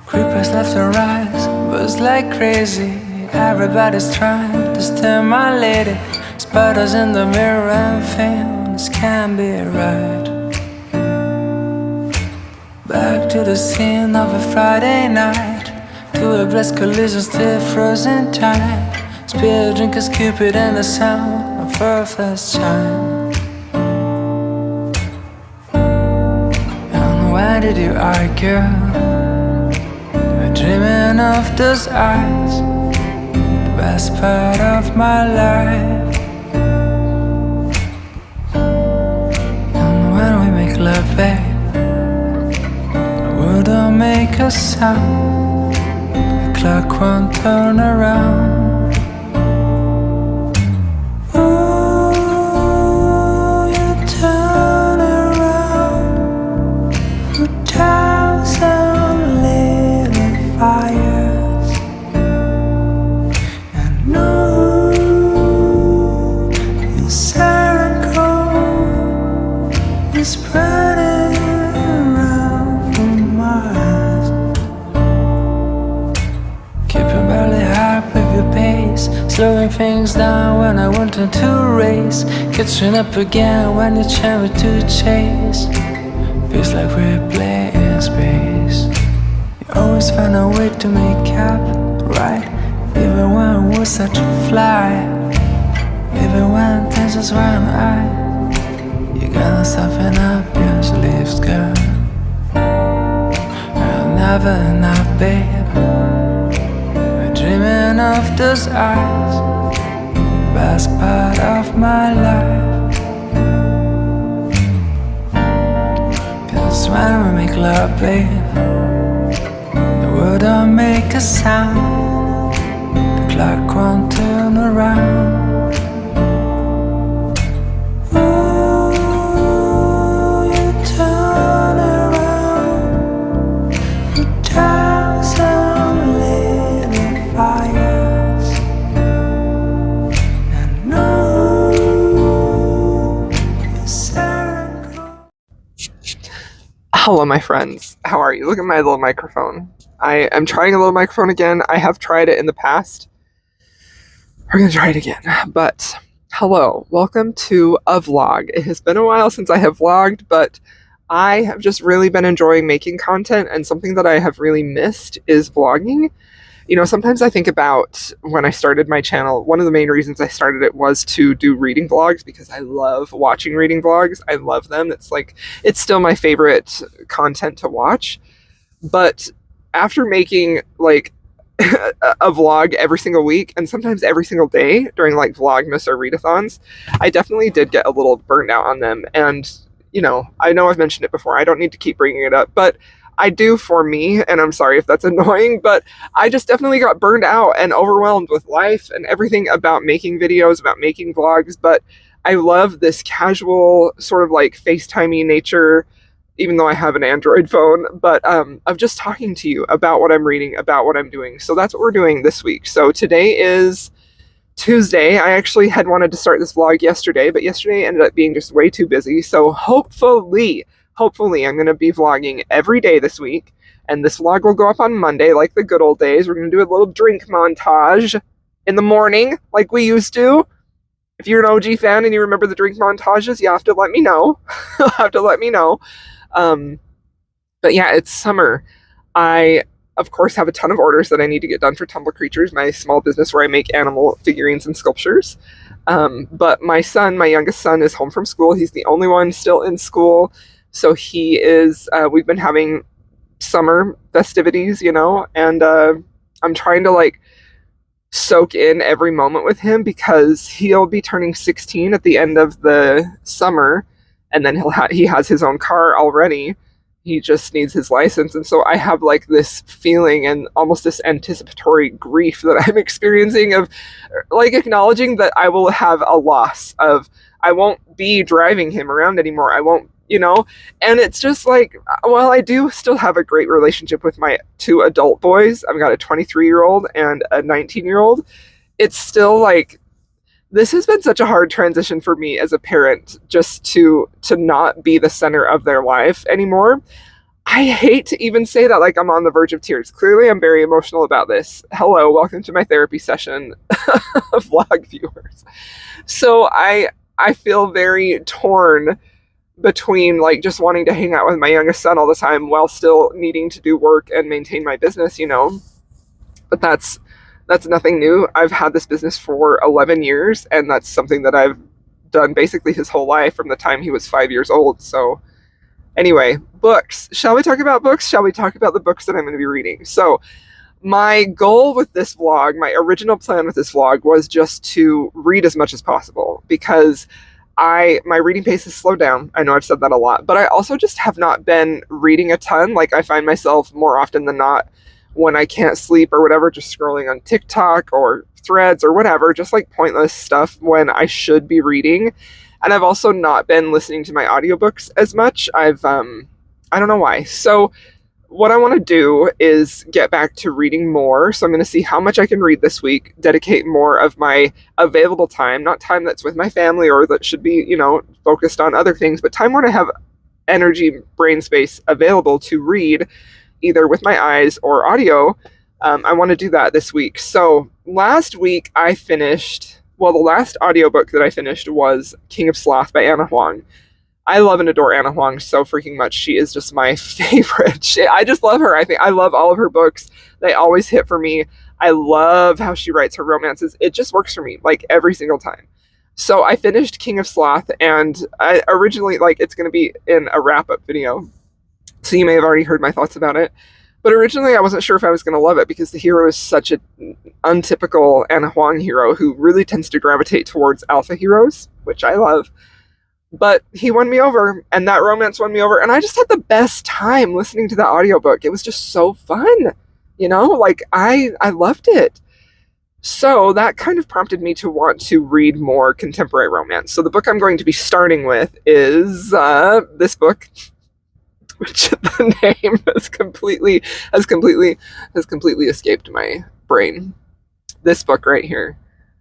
Creepers left to rise, buzz like crazy. Everybody's trying to steal my lady. Spiders in the mirror and feel this can't be right. Back to the scene of a Friday night, to a blessed collision, still frozen tight. Spear drinkers, Cupid and the sound of her first chime. And why did you argue? We're dreaming of those eyes, the best part of my life. And when we make love, babe, don't make a sound, the clock won't turn around. Ooh, you turn around, 2,000 little fires, and ooh, your circle is spreading. Slowing things down when I wanted to race, catching up again when you tell me to chase. Feels like we're playing space. You always find a way to make up, right? Even when we're such a fly, even when things just run high. You gotta soften up your sleeves, girl. You're never enough, babe. Dreaming of those eyes, best part of my life. 'Cause when we make love, babe, the world don't make a sound, the clock won't turn around. Hello, my friends. How are you? Look at my little microphone. I am trying a little microphone again. I have tried it in the past. We're going to try it again. But hello, welcome to a vlog. It has been a while since I have vlogged, but I have just really been enjoying making content, and something that I have really missed is vlogging. You know, sometimes I think about when I started my channel, one of the main reasons I started it was to do reading vlogs, because I love watching reading vlogs. I love them. It's still my favorite content to watch. But after making like a vlog every single week, and sometimes every single day during like Vlogmas or readathons, I definitely did get a little burnt out on them. And, you know I've mentioned it before. I don't need to keep bringing it up, but I do for me, and I'm sorry if that's annoying, but I just definitely got burned out and overwhelmed with life and everything about making videos, about making vlogs. But I love this casual sort of like FaceTimey nature, even though I have an Android phone, but of just talking to you about what I'm reading, about what I'm doing. So that's what we're doing this week. So today is Tuesday. I actually had wanted to start this vlog yesterday, but yesterday ended up being just way too busy. So hopefully I'm going to be vlogging every day this week, and this vlog will go up on Monday like the good old days. We're going to do a little drink montage in the morning like we used to. If you're an OG fan and you remember the drink montages, you have to let me know. You'll have to let me know. But yeah, it's summer. I, of course, have a ton of orders that I need to get done for Tumble Creatures, my small business where I make animal figurines and sculptures. But my youngest son, is home from school. He's the only one still in school. So he is, we've been having summer festivities, and I'm trying to like soak in every moment with him, because he'll be turning 16 at the end of the summer, and then he has his own car already. He just needs his license. And so I have like this feeling and almost this anticipatory grief that I'm experiencing of like acknowledging that I will have a loss of, I won't be driving him around anymore. I won't you know? And it's just like, while I do still have a great relationship with my two adult boys, I've got a 23-year-old and a 19-year-old, it's still like, this has been such a hard transition for me as a parent, just to not be the center of their life anymore. I hate to even say that, like, I'm on the verge of tears. Clearly, I'm very emotional about this. Hello, welcome to my therapy session, vlog viewers. So I feel very torn between like just wanting to hang out with my youngest son all the time while still needing to do work and maintain my business, you know. But that's nothing new. I've had this business for 11 years, and that's something that I've done basically his whole life from the time he was 5 years old. So anyway, books. Shall we talk about books? Shall we talk about the books that I'm going to be reading? So, my goal with this vlog, my original plan with this vlog was just to read as much as possible because my reading pace has slowed down. I know I've said that a lot, but I also just have not been reading a ton. Like, I find myself more often than not, when I can't sleep or whatever, just scrolling on TikTok or Threads or whatever, just like pointless stuff when I should be reading. And I've also not been listening to my audiobooks as much. I don't know why. So what I want to do is get back to reading more. So I'm going to see how much I can read this week, dedicate more of my available time, not time that's with my family or that should be, you know, focused on other things, but time when I have energy, brain space available to read either with my eyes or audio. I want to do that this week. So last week I finished, well, the last audiobook that I finished was King of Sloth by Anna Huang. I love and adore Anna Huang so freaking much. She is just my favorite. I just love her. I think I love all of her books. They always hit for me. I love how she writes her romances. It just works for me, like, every single time. So I finished King of Sloth, and I originally, like, it's going to be in a wrap-up video, so you may have already heard my thoughts about it. But originally I wasn't sure if I was going to love it because the hero is such an untypical Anna Huang hero who really tends to gravitate towards alpha heroes, which I love. But he won me over, and that romance won me over, and I just had the best time listening to the audiobook. It was just so fun, you know? Like, I loved it. So that kind of prompted me to want to read more contemporary romance. So the book I'm going to be starting with is this book, which the name has completely escaped my brain. This book right here,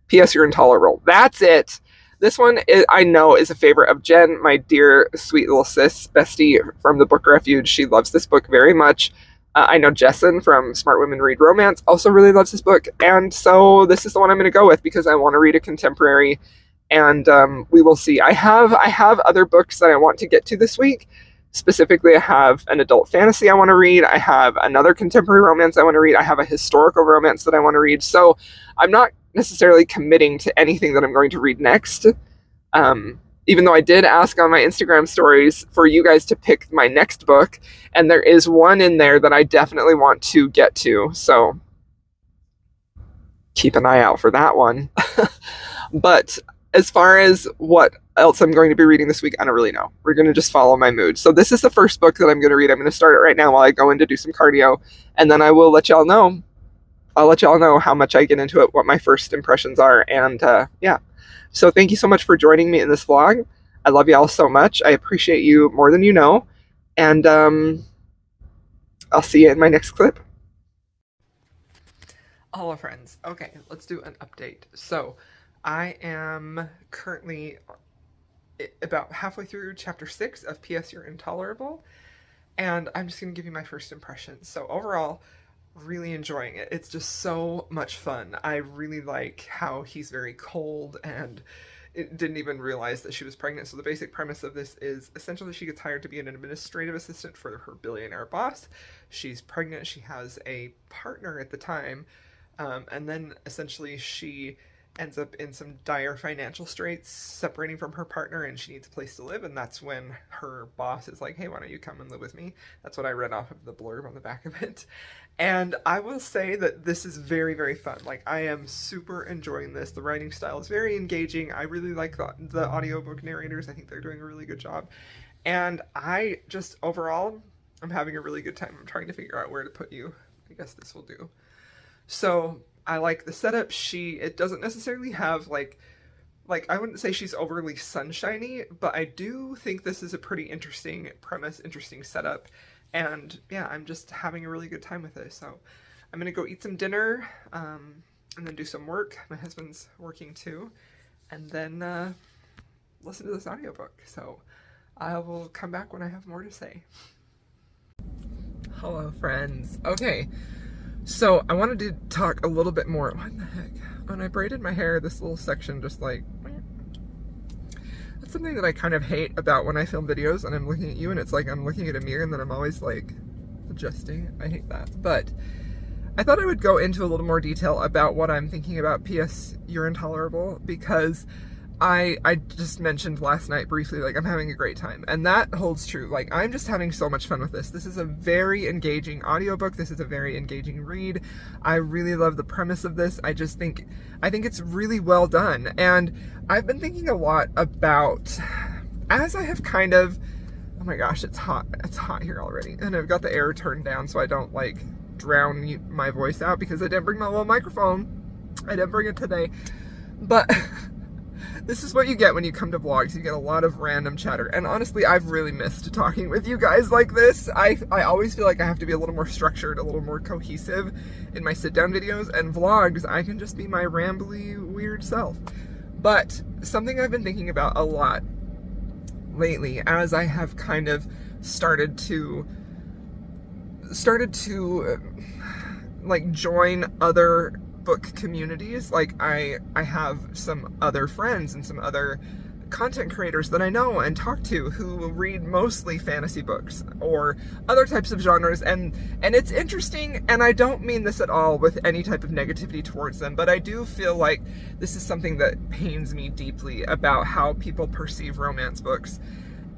P.S. You're Intolerable. That's it. This one, I know, is a favorite of Jen, my dear, sweet little sis, bestie from the Book Refuge. She loves this book very much. I know Jesson from Smart Women Read Romance also really loves this book. And so this is the one I'm going to go with because I want to read a contemporary. And we will see. I have other books that I want to get to this week. Specifically, I have an adult fantasy I want to read. I have another contemporary romance I want to read. I have a historical romance that I want to read. So I'm not necessarily committing to anything that I'm going to read next. Even though I did ask on my Instagram stories for you guys to pick my next book, and there is one in there that I definitely want to get to. So keep an eye out for that one. But as far as what else I'm going to be reading this week, I don't really know. We're going to just follow my mood. So this is the first book that I'm going to read. I'm going to start it right now while I go in to do some cardio, and then I will let y'all know. I'll let y'all know how much I get into it, what my first impressions are, and yeah. So thank you so much for joining me in this vlog. I love y'all so much. I appreciate you more than you know, and I'll see you in my next clip. Hello, friends. Okay, let's do an update. So I am currently about halfway through chapter 6 of P.S. You're Intolerable, and I'm just going to give you my first impressions. So overall, really enjoying it. It's just so much fun. I really like how he's very cold and didn't even realize that she was pregnant. So the basic premise of this is essentially she gets hired to be an administrative assistant for her billionaire boss. She's pregnant. She has a partner at the time. And then essentially she ends up in some dire financial straits separating from her partner, and she needs a place to live, and that's when her boss is like, hey, why don't you come and live with me? That's what I read off of the blurb on the back of it. And I will say that this is very, very fun. Like, I am super enjoying this. The writing style is very engaging. I really like the audiobook narrators. I think they're doing a really good job. And I just, overall, I'm having a really good time. I'm trying to figure out where to put you. I guess this will do. So I like the setup. It doesn't necessarily have like like, I wouldn't say she's overly sunshiny, but I do think this is a pretty interesting premise, interesting setup. And yeah, I'm just having a really good time with it. So I'm gonna go eat some dinner, and then do some work. My husband's working too. And then listen to this audiobook. So I will come back when I have more to say. Hello, friends. Okay, so I wanted to talk a little bit more. What the heck? When I braided my hair, this little section just like... That's something that I kind of hate about when I film videos and I'm looking at you and it's like I'm looking at a mirror and then I'm always like adjusting. I hate that. But I thought I would go into a little more detail about what I'm thinking about P.S. You're Intolerable, because I just mentioned last night briefly, like, I'm having a great time, and that holds true. Like, I'm just having so much fun with this. This is a very engaging audiobook. This is a very engaging read. I really love the premise of this. I think it's really well done. And I've been thinking a lot about, as I have kind of, oh my gosh, it's hot here already. And I've got the air turned down so I don't like drown my voice out, because I didn't bring my little microphone. I didn't bring it today. But this is what you get when you come to vlogs. You get a lot of random chatter. And honestly, I've really missed talking with you guys like this. I always feel like I have to be a little more structured, a little more cohesive in my sit-down videos. And vlogs, I can just be my rambly, weird self. But something I've been thinking about a lot lately, as I have kind of started to like join other book communities. Like I have some other friends and some other content creators that I know and talk to who read mostly fantasy books or other types of genres, and it's interesting, and I don't mean this at all with any type of negativity towards them, but I do feel like this is something that pains me deeply about how people perceive romance books,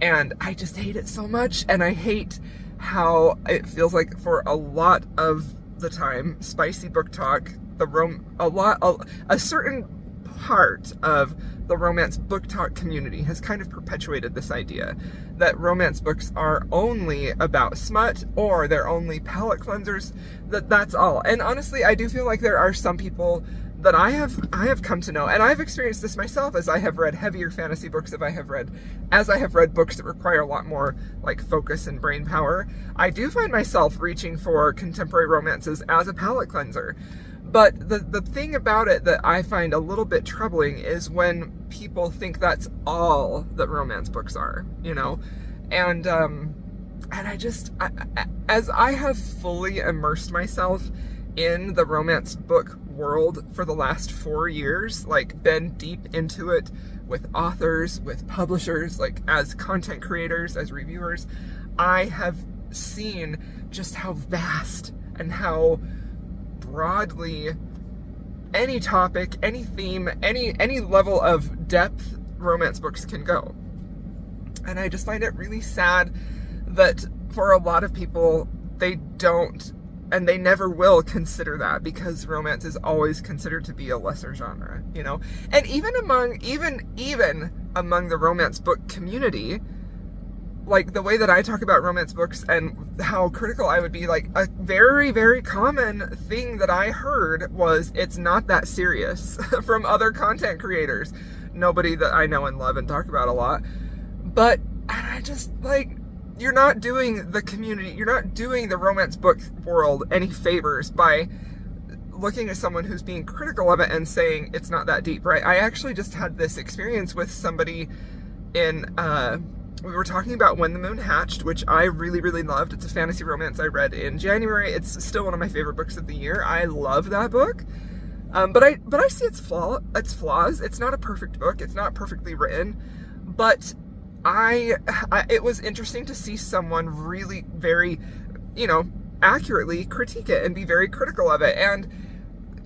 and I just hate it so much. And I hate how it feels like for a lot of the time, spicy book talk, a certain part of the romance book talk community has kind of perpetuated this idea that romance books are only about smut, or they're only palate cleansers, that's all. And honestly, I do feel like there are some people that I have come to know, and I've experienced this myself as I have read heavier fantasy books, as I have read books that require a lot more like focus and brain power. I do find myself reaching for contemporary romances as a palate cleanser. But the thing about it that I find a little bit troubling is when people think that's all that romance books are, you know? And as I have fully immersed myself in the romance book world for the last 4 years, like been deep into it with authors, with publishers, like as content creators, as reviewers, I have seen just how vast and how broadly any topic, any theme, any level of depth romance books can go. And I just find it really sad that for a lot of people, they don't, and they never will consider that, because romance is always considered to be a lesser genre, you know? And even among the romance book community, like the way that I talk about romance books and how critical I would be, like a very, very common thing that I heard was, it's not that serious from other content creators. Nobody that I know and love and talk about a lot. But, and I just like, you're not doing the community, you're not doing the romance book world any favors by looking at someone who's being critical of it and saying it's not that deep, right? I actually just had this experience with somebody in, we were talking about When the Moon Hatched, which I really, really loved. It's a fantasy romance I read in January. It's still one of my favorite books of the year. I love that book. But I see its flaws. It's not a perfect book. It's not perfectly written. But it was interesting to see someone really very, you know, accurately critique it and be very critical of it. And,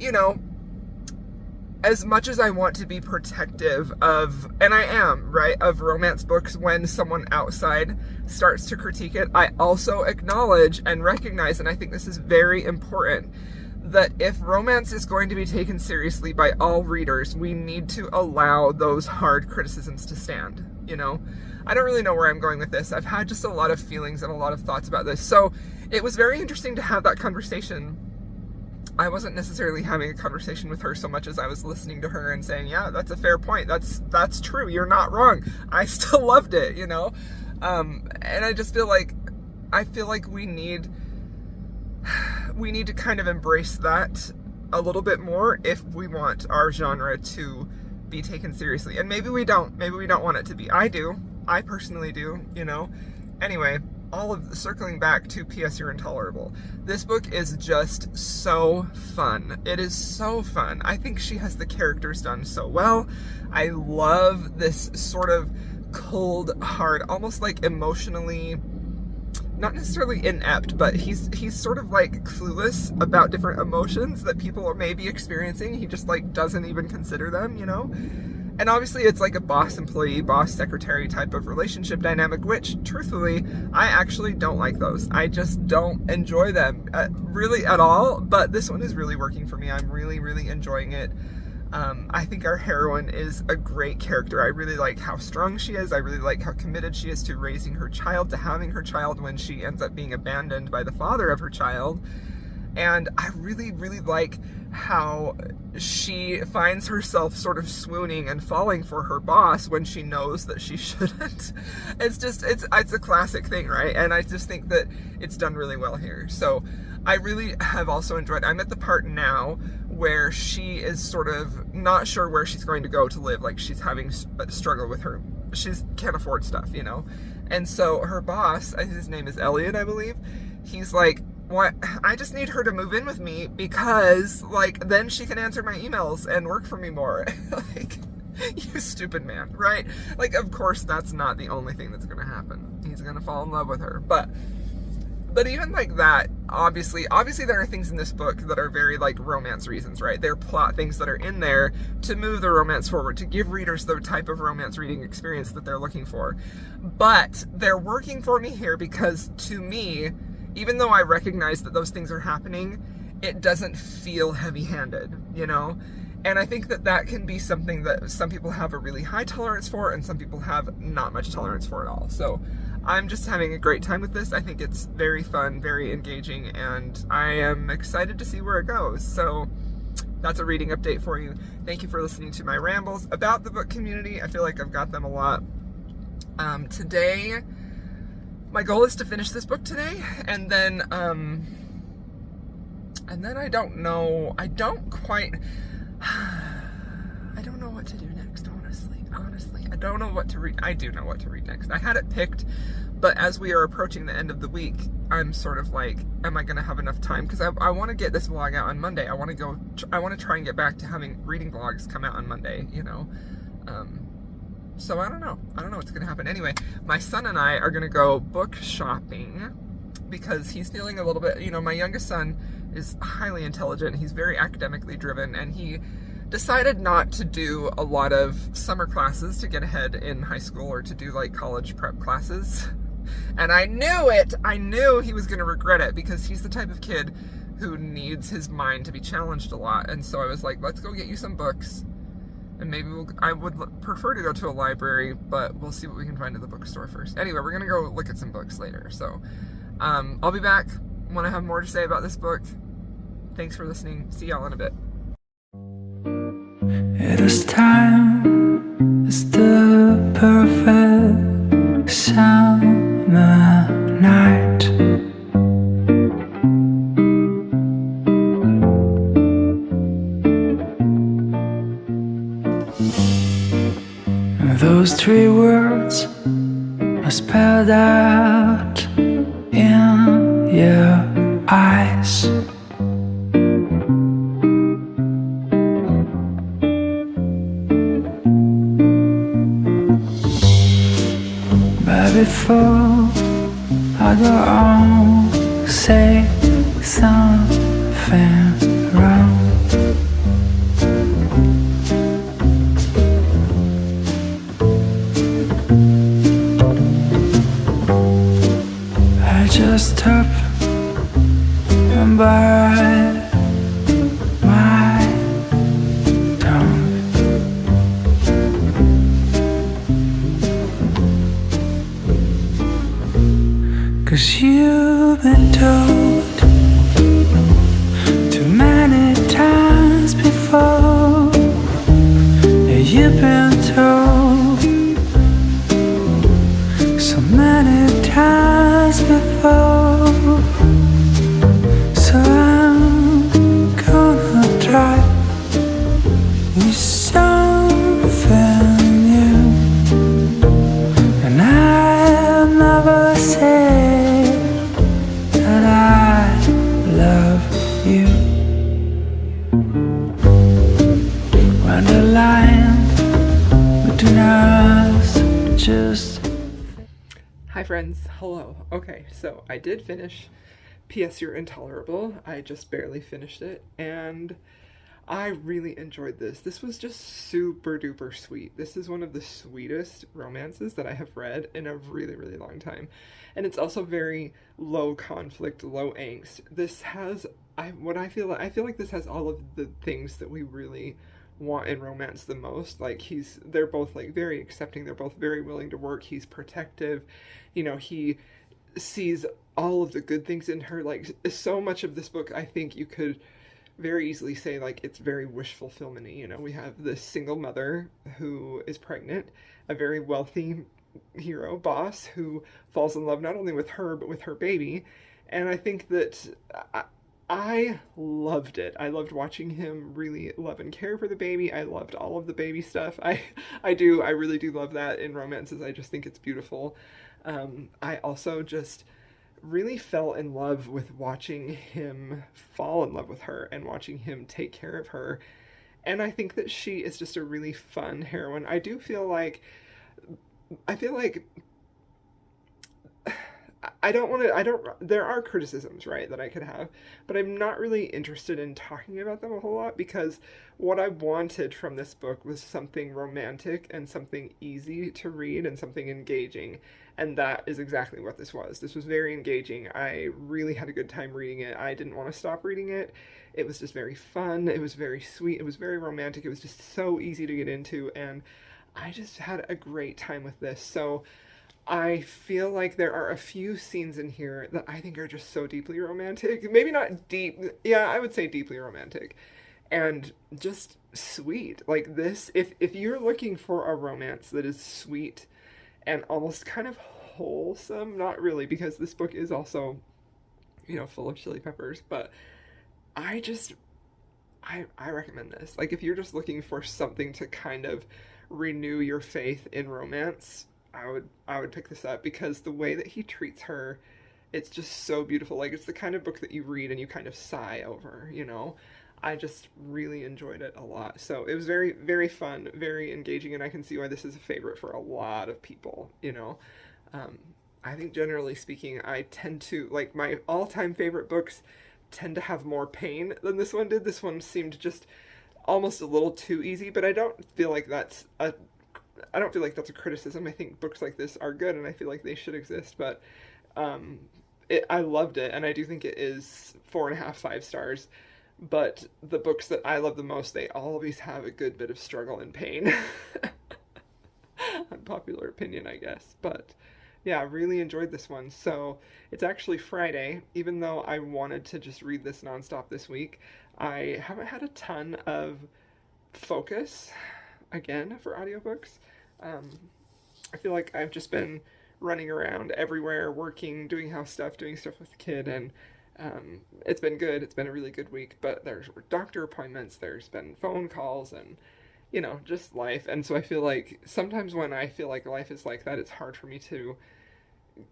you know, as much as I want to be protective of, and I am, right, of romance books when someone outside starts to critique it, I also acknowledge and recognize, and I think this is very important, that if romance is going to be taken seriously by all readers, we need to allow those hard criticisms to stand, you know? I don't really know where I'm going with this. I've had just a lot of feelings and a lot of thoughts about this. So it was very interesting to have that conversation I wasn't necessarily having a conversation with her so much as I was listening to her and saying, yeah, that's a fair point. That's true. You're not wrong. I still loved it, you know? And I just feel like, we need to kind of embrace that a little bit more if we want our genre to be taken seriously. And maybe we don't want it to be. I do. I personally do, you know? Anyway, circling back to P.S. You're Intolerable. This book is just so fun. It is so fun. I think she has the characters done so well. I love this sort of cold, hard, almost like emotionally, not necessarily inept, but he's sort of like clueless about different emotions that people are maybe experiencing. He just like doesn't even consider them, you know? And obviously it's like a boss-employee, boss-secretary type of relationship dynamic, which, truthfully, I actually don't like those. I just don't enjoy them really at all, but this one is really working for me. I'm really, really enjoying it. I think our heroine is a great character. I really like how strong she is. I really like how committed she is to raising her child, to having her child when she ends up being abandoned by the father of her child. And I really, really like how she finds herself sort of swooning and falling for her boss when she knows that she shouldn't. It's a classic thing, right? And I just think that it's done really well here. So I really have also enjoyed, I'm at the part now where she is sort of not sure where she's going to go to live. Like, she's having a struggle with her, she can't afford stuff, you know? And so her boss, his name is Elliot, I believe, he's like, what? I just need her to move in with me because, like, then she can answer my emails and work for me more. Like, you stupid man, right? Like, of course, that's not the only thing that's gonna happen. He's gonna fall in love with her. But even like that, obviously there are things in this book that are very, like, romance reasons, right? There are plot things that are in there to move the romance forward, to give readers the type of romance reading experience that they're looking for. But they're working for me here because, to me, even though I recognize that those things are happening, it doesn't feel heavy-handed, you know? And I think that can be something that some people have a really high tolerance for and some people have not much tolerance for at all. So I'm just having a great time with this. I think it's very fun, very engaging, and I am excited to see where it goes. So that's a reading update for you. Thank you for listening to my rambles about the book community. I feel like I've got them a lot. Today, my goal is to finish this book today, and then I don't know, I don't know what to do next, honestly. I don't know what to read. I do know what to read next. I had it picked, but as we are approaching the end of the week, I'm sort of like, am I going to have enough time? Because I want to get this vlog out on Monday. I want to try and get back to having reading vlogs come out on Monday, you know? So I don't know what's gonna happen. Anyway, my son and I are gonna go book shopping because he's feeling a little bit, you know, my youngest son is highly intelligent, he's very academically driven, and he decided not to do a lot of summer classes to get ahead in high school or to do like college prep classes. And I knew he was gonna regret it because he's the type of kid who needs his mind to be challenged a lot. And so I was like, let's go get you some books. And maybe I would prefer to go to a library, but we'll see what we can find at the bookstore first. Anyway, we're gonna go look at some books later. So I'll be back when I have more to say about this book. Thanks for listening. See y'all in a bit. It is time, it's the perfect summer night. Those three words are spelled out in your eyes. But before I go on, say something wrong. I just hope and bite my tongue. Cause you've been told to before. Yeah, you've been told so many times before. So I'm gonna try with something new. And I'll never say that I love you. When the line between us just... Hi friends, hello. Okay, so I did finish P.S. You're Intolerable. I just barely finished it, and I really enjoyed this. This was just super duper sweet. This is one of the sweetest romances that I have read in a really, really long time. And it's also very low conflict, low angst. This has I feel like this has all of the things that we really want in romance the most. Like they're both like very accepting, they're both very willing to work, he's protective, he sees all of the good things in her. Like, so much of this book, I think you could very easily say like it's very wish fulfillment-y. We have this single mother who is pregnant, a very wealthy hero boss who falls in love not only with her but with her baby. And I think that I loved it. I loved watching him really love and care for the baby. I loved all of the baby stuff. I really do love that in romances. I just think it's beautiful. I also just really fell in love with watching him fall in love with her and watching him take care of her. And I think that she is just a really fun heroine. I feel like there are criticisms, right, that I could have, but I'm not really interested in talking about them a whole lot, because what I wanted from this book was something romantic and something easy to read and something engaging, and that is exactly what this was. This was very engaging. I really had a good time reading it. I didn't want to stop reading it. It was just very fun. It was very sweet. It was very romantic. It was just so easy to get into, and I just had a great time with this. So I feel like there are a few scenes in here that I think are just so deeply romantic. Maybe not deep. Yeah, I would say deeply romantic. And just sweet. Like this, if you're looking for a romance that is sweet and almost kind of wholesome, not really, because this book is also, full of chili peppers, but I recommend this. Like, if you're just looking for something to kind of renew your faith in romance, I would pick this up, because the way that he treats her, it's just so beautiful. Like, it's the kind of book that you read and you kind of sigh over, I just really enjoyed it a lot. So it was very, very fun, very engaging, and I can see why this is a favorite for a lot of people, I think generally speaking, I tend to, like, my all-time favorite books tend to have more pain than this one did. This one seemed just almost a little too easy, but I don't feel like that's a criticism. I think books like this are good, and I feel like they should exist. But I loved it, and I do think it is 4.5, 5 stars. But the books that I love the most, they always have a good bit of struggle and pain. Unpopular opinion, I guess. But yeah, I really enjoyed this one. So it's actually Friday. Even though I wanted to just read this nonstop this week, I haven't had a ton of focus again for audiobooks. I feel like I've just been running around everywhere, working, doing house stuff, doing stuff with the kid, and it's been good. It's been a really good week, but there's doctor appointments, there's been phone calls, and just life. And so I feel like sometimes when I feel like life is like that, it's hard for me to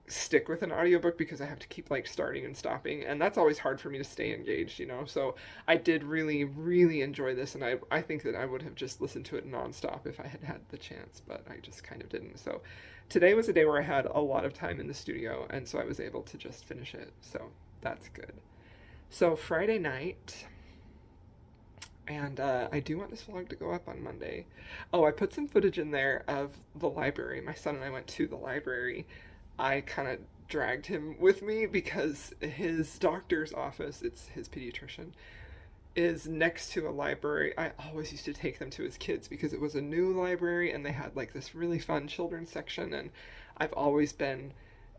stick with an audiobook, because I have to keep like starting and stopping, and that's always hard for me to stay engaged, so I did really, really enjoy this, and I think that I would have just listened to it nonstop if I had had the chance, but I just kind of didn't. So today was a day where I had a lot of time in the studio, and so I was able to just finish it, so that's good. So Friday night, and I do want this vlog to go up on Monday. Oh, I put some footage in there of the library. My son and I went to the library. I kind of dragged him with me because his doctor's office, it's his pediatrician, is next to a library. I always used to take them to his kids because it was a new library and they had like this really fun children's section, and I've always been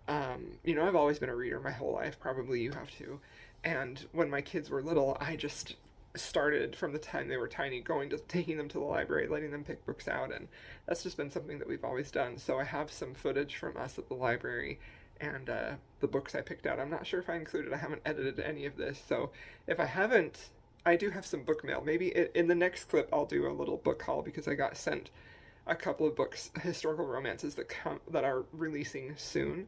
I've always been a reader my whole life. Probably you have too. And when my kids were little, I just started from the time they were tiny, taking them to the library, letting them pick books out, and that's just been something that we've always done. So I have some footage from us at the library and the books I picked out. I'm not sure if I included, I haven't edited any of this, so if I haven't, I do have some book mail. Maybe in the next clip I'll do a little book haul because I got sent a couple of books, historical romances that are releasing soon.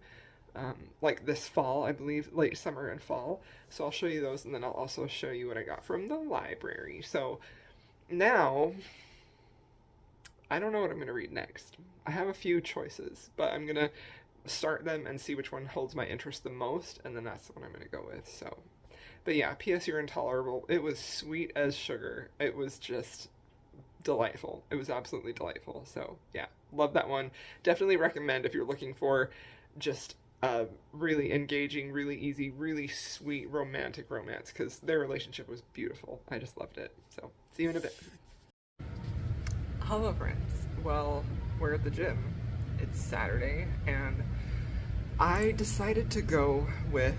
Like this fall, I believe, late summer and fall. So I'll show you those, and then I'll also show you what I got from the library. So now, I don't know what I'm going to read next. I have a few choices, but I'm going to start them and see which one holds my interest the most, and then that's the one I'm going to go with. So, but yeah, P.S. You're Intolerable. It was sweet as sugar. It was just delightful. It was absolutely delightful. So yeah, love that one. Definitely recommend if you're looking for just really engaging, really easy, really sweet romantic romance, because their relationship was beautiful. I just loved it. So see you in a bit. Hello friends. Well, we're at the gym. It's Saturday and I decided to go with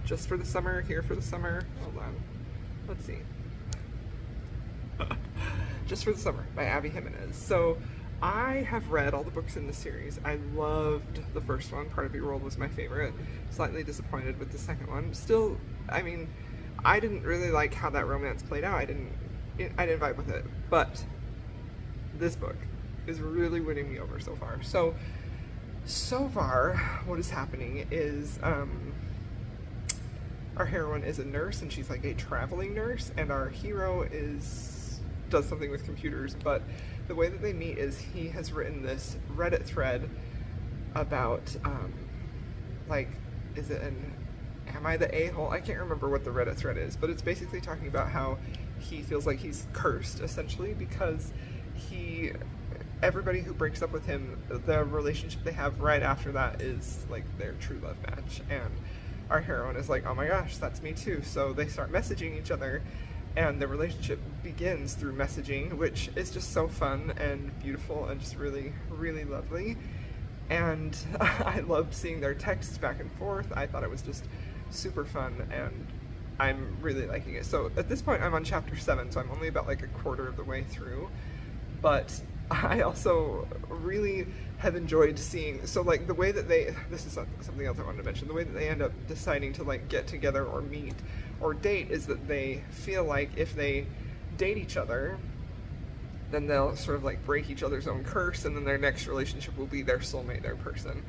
Just for the Summer, Here for the Summer. Hold on. Let's see. Just for the Summer by Abby Jimenez. So I have read all the books in the series. I loved the first one. Part of Your World was my favorite. Slightly disappointed with the second one. Still, I mean, I didn't really like how that romance played out. I didn't vibe with it. But this book is really winning me over so far. So far, what is happening is our heroine is a nurse, and she's like a traveling nurse, and our hero does something with computers, but the way that they meet is he has written this Reddit thread about, like, is it am I the a-hole? I can't remember what the Reddit thread is, but it's basically talking about how he feels like he's cursed, essentially, because everybody who breaks up with him, the relationship they have right after that is, like, their true love match, and our heroine is like, oh my gosh, that's me too, so they start messaging each other, and the relationship begins through messaging, which is just so fun and beautiful and just really, really lovely. And I loved seeing their texts back and forth. I thought it was just super fun, and I'm really liking it. So at this point I'm on chapter 7, so I'm only about like a quarter of the way through. But I also really have enjoyed seeing, so like the way that this is something else I wanted to mention, the way that they end up deciding to like get together or meet or date is that they feel like if they date each other, then they'll sort of like break each other's own curse, and then their next relationship will be their soulmate, their person.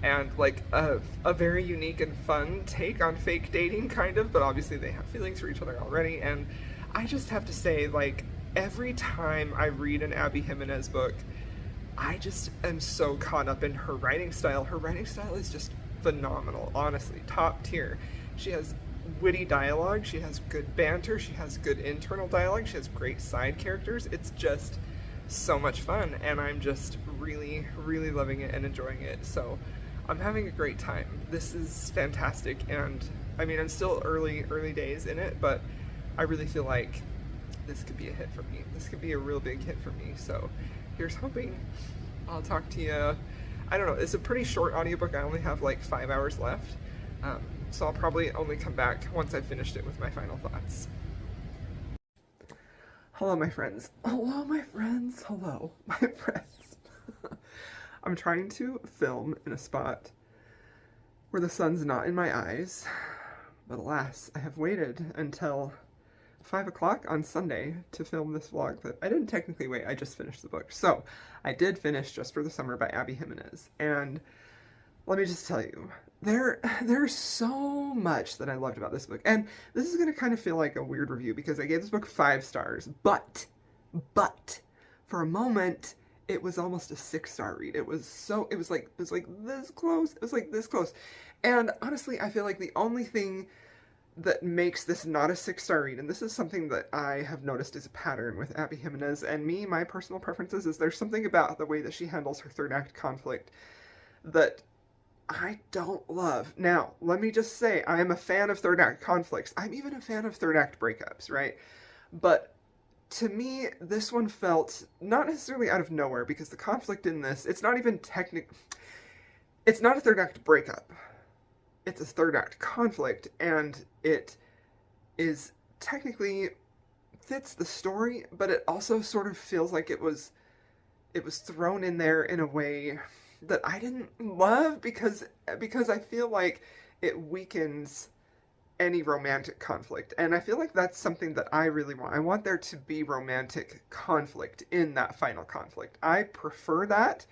And like a very unique and fun take on fake dating, kind of, but obviously they have feelings for each other already. And I just have to say, like, every time I read an Abby Jimenez book, I just am so caught up in her writing style. Her writing style is just phenomenal, honestly, top tier. She has witty dialogue, she has good banter, she has good internal dialogue, she has great side characters. It's just so much fun, and I'm just really, really loving it and enjoying it. So I'm having a great time. This is fantastic, and I mean, I'm still early days in it, but I really feel like this could be a hit for me. This could be a real big hit for me. So here's hoping. I'll talk to you. I don't know, it's a pretty short audiobook. I only have like 5 hours left. So I'll probably only come back once I've finished it with my final thoughts. Hello, my friends. Hello, my friends. Hello, my friends. I'm trying to film in a spot where the sun's not in my eyes, but alas, I have waited until 5 o'clock on Sunday to film this vlog that I didn't technically wait, I just finished the book. So I did finish Just for the Summer by Abby Jimenez, and let me just tell you, there's so much that I loved about this book. And this is going to kind of feel like a weird review because I gave this book 5 stars, but for a moment it was almost a 6-star read. It was like this close. It was like this close. And honestly, I feel like the only thing that makes this not a 6-star read, and this is something that I have noticed is a pattern with Abby Jimenez and me, my personal preferences, is there's something about the way that she handles her third act conflict that I don't love. Now, let me just say, I am a fan of third act conflicts. I'm even a fan of third act breakups, right? But to me, this one felt not necessarily out of nowhere, because the conflict in this, it's not even it's not a third act breakup. It's a third act conflict, and it is technically fits the story, but it also sort of feels like it was thrown in there in a way that I didn't love because I feel like it weakens any romantic conflict. And I feel like that's something that I really want. I want there to be romantic conflict in that final conflict. I prefer that.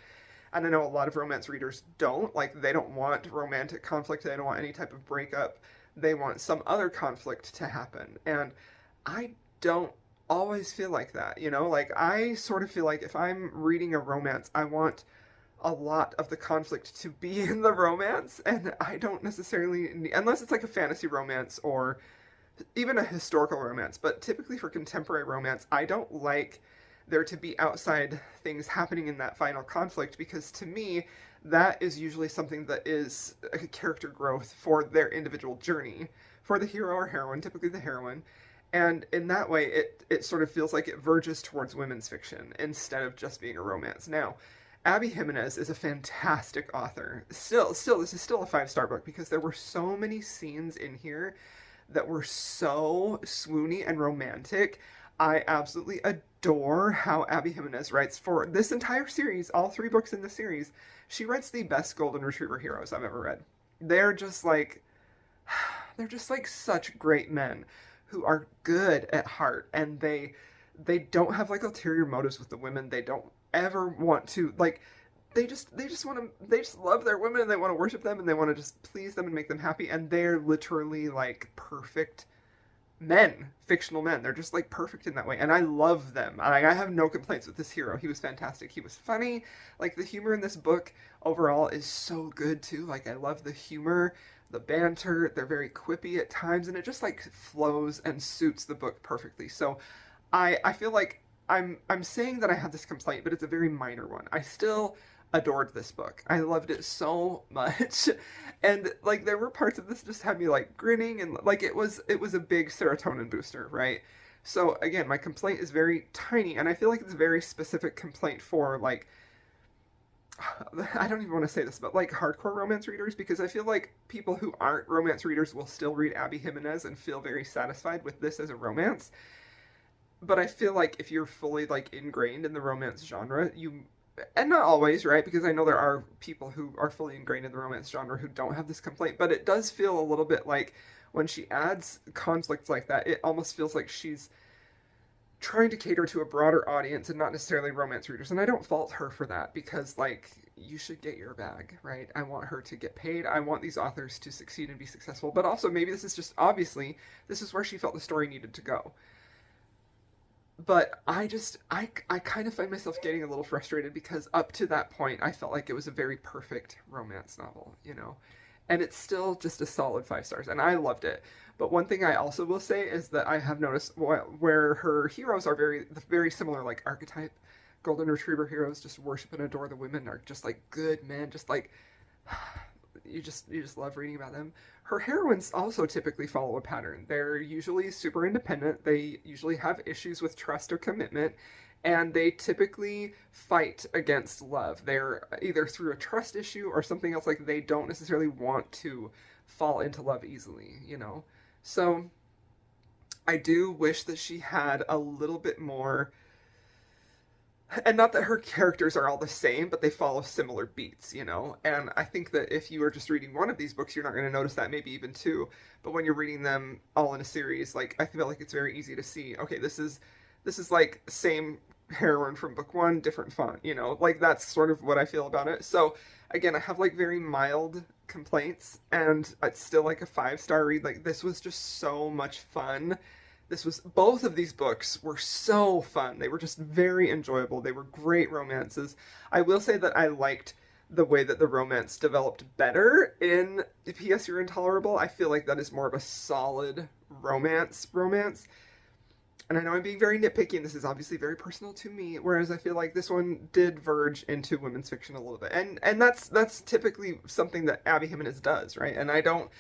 And I know a lot of romance readers don't. Like, they don't want romantic conflict. They don't want any type of breakup. They want some other conflict to happen. And I don't always feel like that, you know? Like, I sort of feel like if I'm reading a romance, I want a lot of the conflict to be in the romance, and I don't necessarily, unless it's like a fantasy romance or even a historical romance, but typically for contemporary romance, I don't like there to be outside things happening in that final conflict, because to me, that is usually something that is a character growth for their individual journey, for the hero or heroine, typically the heroine. And in that way, it sort of feels like it verges towards women's fiction instead of just being a romance. Now, Abby Jimenez is a fantastic author. Still, this is still a 5-star book because there were so many scenes in here that were so swoony and romantic. I absolutely adore how Abby Jimenez writes for this entire series, all 3 books in the series. She writes the best Golden Retriever heroes I've ever read. They're just like such great men who are good at heart, and they don't have like ulterior motives with the women. They don't ever want to, like, they just love their women, and they want to worship them, and they want to just please them and make them happy, and they're literally like perfect men, fictional men. They're just like perfect in that way, and I love them. I have no complaints with this hero. He was fantastic. He was funny. Like, the humor in this book overall is so good too. Like, I love the humor, the banter. They're very quippy at times, and it just like flows and suits the book perfectly. So I feel like I'm saying that I have this complaint, but it's a very minor one. I still adored this book. I loved it so much. And like, there were parts of this that just had me like grinning, and like it was a big serotonin booster, right? So again, my complaint is very tiny, and I feel like it's a very specific complaint for like, I don't even want to say this, but like hardcore romance readers, because I feel like people who aren't romance readers will still read Abby Jimenez and feel very satisfied with this as a romance. But I feel like if you're fully like ingrained in the romance genre, and not always, right? Because I know there are people who are fully ingrained in the romance genre who don't have this complaint, but it does feel a little bit like when she adds conflicts like that, it almost feels like she's trying to cater to a broader audience and not necessarily romance readers. And I don't fault her for that, because like, you should get your bag, right? I want her to get paid. I want these authors to succeed and be successful. But also, maybe this is just, obviously, this is where she felt the story needed to go. But I kind of find myself getting a little frustrated, because up to that point, I felt like it was a very perfect romance novel, you know? And it's still just a solid 5 stars, and I loved it. But one thing I also will say is that I have noticed where her heroes are very similar, like archetype Golden Retriever heroes, just worship and adore the women, are just like good men, just like you just love reading about them. Her heroines also typically follow a pattern. They're usually super independent. They usually have issues with trust or commitment, and they typically fight against love. They're either through a trust issue or something else, like they don't necessarily want to fall into love easily, you know? So I do wish that she had a little bit more, and not that her characters are all the same, but they follow similar beats, you know? And I think that if you are just reading one of these books, you're not going to notice that, maybe even 2. But when you're reading them all in a series, like, I feel like it's very easy to see, okay, this is like same heroine from book 1, different font, you know? Like, that's sort of what I feel about it. So again, I have like very mild complaints, and it's still like a 5-star read. Like, this was just so much fun. Both of these books were so fun. They were just very enjoyable. They were great romances. I will say that I liked the way that the romance developed better in P.S. You're Intolerable. I feel like that is more of a solid romance. And I know I'm being very nitpicky, and this is obviously very personal to me, whereas I feel like this one did verge into women's fiction a little bit. And that's typically something that Abby Jimenez does, right? And I don't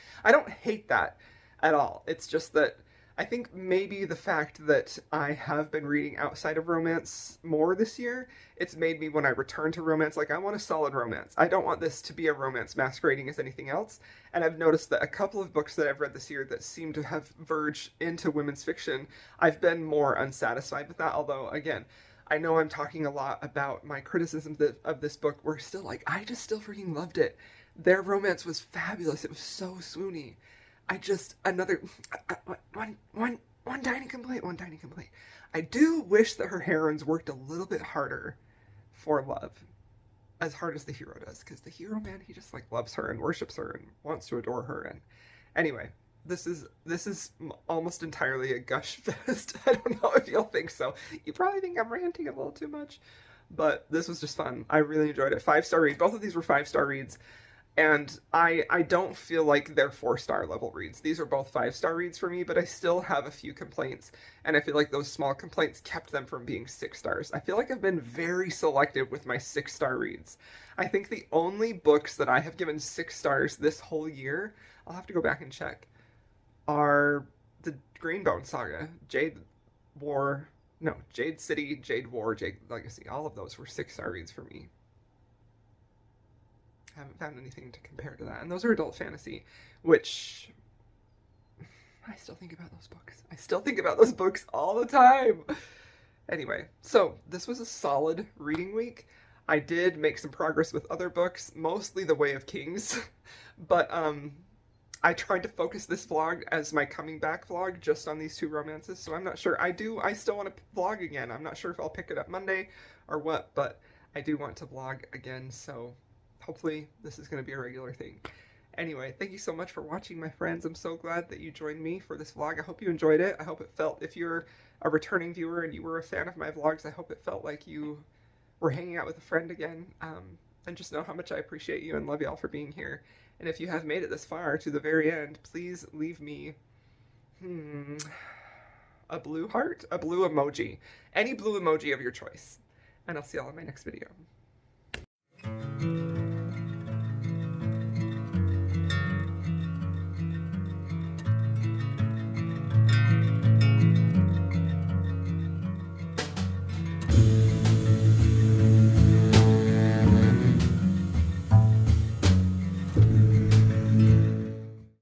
hate that at all. It's just that I think maybe the fact that I have been reading outside of romance more this year, it's made me, when I return to romance, like, I want a solid romance. I don't want this to be a romance masquerading as anything else. And I've noticed that a couple of books that I've read this year that seem to have verged into women's fiction, I've been more unsatisfied with that. Although, again, I know I'm talking a lot about my criticism of this book. We're still like, I just still freaking loved it. Their romance was fabulous. It was so swoony. I just, another, one tiny complaint, one tiny complaint. I do wish that her heroines worked a little bit harder for love, as hard as the hero does, because the hero, man, he just like loves her and worships her and wants to adore her. And anyway, this is almost entirely a gush fest. I don't know if you'll think so. You probably think I'm ranting a little too much, but this was just fun. I really enjoyed it. 5-star read. Both of these were 5-star reads. And I don't feel like they're 4-star level reads. These are both 5-star reads for me, but I still have a few complaints. And I feel like those small complaints kept them from being 6 stars. I feel like I've been very selective with my 6-star reads. I think the only books that I have given 6 stars this whole year, I'll have to go back and check, are the Greenbone Saga, Jade City, Jade War, Jade Legacy. All of those were 6-star reads for me. I haven't found anything to compare to that. And those are adult fantasy, which I still think about those books. I still think about those books all the time. Anyway, so this was a solid reading week. I did make some progress with other books, mostly The Way of Kings, but I tried to focus this vlog as my coming back vlog just on these 2 romances, so I'm not sure. I still want to vlog again. I'm not sure if I'll pick it up Monday or what, but I do want to vlog again, so hopefully this is going to be a regular thing. Anyway, thank you so much for watching, my friends. I'm so glad that you joined me for this vlog. I hope you enjoyed it. I hope it felt, if you're a returning viewer and you were a fan of my vlogs, I hope it felt like you were hanging out with a friend again. And just know how much I appreciate you and love y'all for being here. And if you have made it this far to the very end, please leave me a blue heart, a blue emoji, any blue emoji of your choice. And I'll see y'all in my next video.